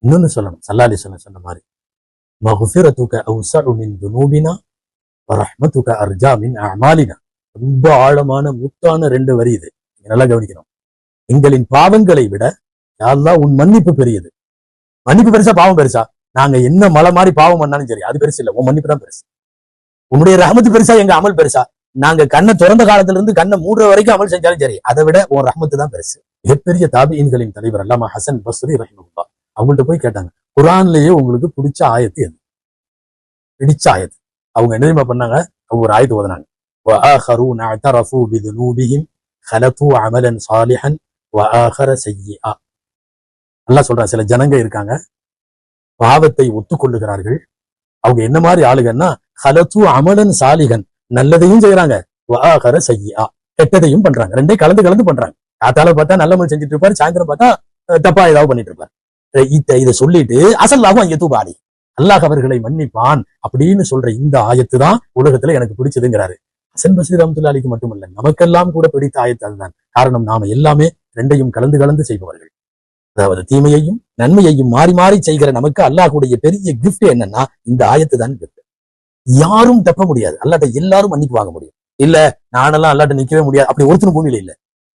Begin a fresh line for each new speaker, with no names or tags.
இன்னொன்னு சொல்லணும், ஸல்லல்லாஹு அலைஹி வஸல்லம் சொன்ன மாதிரி, மஃபிரத்துக அவ்ஸஉ மின் துனூபினா வ ரஹ்மத்துக அர்ஜா மின் அஅமாலினா. ரொம்ப ஆழமான முத்தான 2 வரி இது, நல்லா கவனிக்கணும். எங்களின் பாவங்களை விட யா அல்லாஹ் உன் மன்னிப்பு பெரியது. மன்னிப்பு பெருசா பாவம் பெருசா? நாங்க என்ன மலை மாதிரி பாவம் பண்ணாலும் சரி, அது பெருசு இல்ல, உன் மன்னிப்பு தான் பெருசு. உன்னுடைய ரஹமத்து பெருசா, எங்க அமல் பெருசா? நாங்க கண்ணை திறந்த காலத்துல இருந்து கண்ணை மூடுற வரைக்கும் அமல் செஞ்சாலும் சரி, அதை விட உன் ரஹமத்து தான் பெருசு. மிகப்பெரிய தாபிஈன்களின் தலைவர் அல்லாமா ஹசன் பஸ்ரி ரஹிமஹுல்லாஹ் அவங்கள்ட்ட போய் கேட்டாங்க, குர்ஆன்லயே உங்களுக்கு பிடிச்ச ஆயத்து எது? பிடிச்ச ஆயத்து. அவங்க என்ன தெரியுமா பண்ணாங்க? அவங்க ஒரு ஆயத்து ஓதுனாங்க. وآخرون اعترفوا بذنوبهم خلطوا عملا صالحا وآخر سيئا. அல்லாஹ் சொல்றான், சில ஜனங்க இருக்காங்க, பாவத்தை ஒத்துக்கொள்ளுகிறார்கள். அவங்க என்ன மாதிரி ஆளுங்கன்னா, ஹலத்து அமலன் சாலிகன், நல்லதையும் செய்யறாங்க, வஆகர சய்யிஆ, கெட்டதையும் பண்றாங்க. ரெண்டே கலந்து கலந்து பண்றாங்க. காத்தால பார்த்தா நல்ல மாதிரி செஞ்சுட்டு இருப்பாரு, சாயந்தரம் பார்த்தா தப்பா ஏதாவது பண்ணிட்டு இருப்பாரு. இதை சொல்லிட்டு அசல்லாகும் அங்கே தூபாடி, அல்லாஹ் அவர்களை மன்னிப்பான் அப்படின்னு சொல்ற இந்த ஆயத்து தான் உலகத்துல எனக்கு பிடிச்சதுங்கிறாரு. ஹசன் பஸ்ரி ரஹ்மத்துல்லாஹி அலைஹி மட்டுமல்ல, நமக்கெல்லாம் கூட பிடித்த ஆயத்து அதுதான். காரணம், நாம எல்லாமே ரெண்டையும் கலந்து கலந்து செய்பவர்கள். அதாவது தீமையையும் நன்மையையும் மாறி மாறி செய்கிற நமக்கு அல்லாஹ்வுடைய பெரிய கிஃப்ட் என்னன்னா, இந்த ஆயத்து தான் கிஃப்ட். யாரும் தப்ப முடியாது, அல்லாஹ்ட்ட எல்லாரும் மன்னிப்பு வாங்க முடியும். இல்ல நானெல்லாம் அல்லாஹ்ட்ட நிக்கவே முடியாது அப்படி ஒருத்தரும் பூமியில இல்ல.